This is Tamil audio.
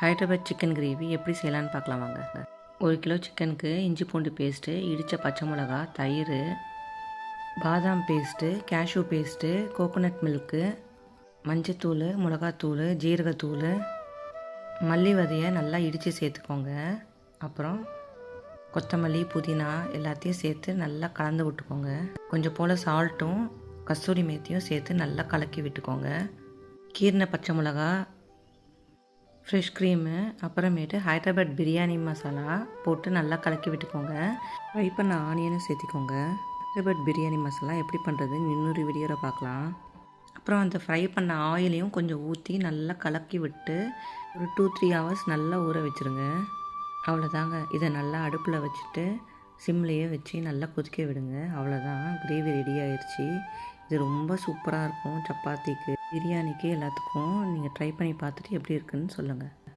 ஹைதராபாத் சிக்கன் கிரேவி எப்படி செய்யலான்னு பார்க்கலாம் வாங்க. 1 கிலோ சிக்கனுக்கு இஞ்சி பூண்டு பேஸ்ட்டு, இடித்த பச்சை மிளகா, தயிர், பாதாம் paste, cashew paste, coconut milk, மஞ்சத்தூள், மிளகாத்தூள், ஜீரகத்தூள், மல்லி விதையை நல்லா இடித்து சேர்த்துக்கோங்க. அப்புறம் கொத்தமல்லி, புதினா எல்லாத்தையும் சேர்த்து நல்லா கலந்து விட்டுக்கோங்க. கொஞ்சம் போல் சால்ட்டும் கஸ்தூரி மேத்தியும் சேர்த்து நல்லா கலக்கி விட்டுக்கோங்க. கீரின பச்சை மிளகா, ஃப்ரெஷ் க்ரீமு, அப்புறமேட்டு ஹைதராபாத் பிரியாணி மசாலா போட்டு நல்லா கலக்கி விட்டுக்கோங்க. ஃப்ரை பண்ண ஆனியனும் சேர்த்திக்கோங்க. ஹைதராபாத் பிரியாணி மசாலா எப்படி பண்ணுறதுன்னு இன்னொரு வீடியோவில் பார்க்கலாம். அப்புறம் அந்த ஃப்ரை பண்ண ஆயிலையும் கொஞ்சம் ஊற்றி நல்லா கலக்கி விட்டு ஒரு 2-3 ஹவர்ஸ் நல்லா ஊற வச்சுருங்க. அவ்வளோதாங்க. இதை நல்லா அடுப்பில் வச்சுட்டு சிம்லேயே வச்சு நல்லா கொதிக்க விடுங்க. அவ்வளோதான், கிரேவி ரெடி ஆயிடுச்சு. இது ரொம்ப சூப்பராக இருக்கும். சப்பாத்திக்கு, பிரியாணிக்கு, எல்லாத்துக்கும் நீங்கள் ட்ரை பண்ணி பார்த்துட்டு எப்படி இருக்குன்னு சொல்லுங்கள்.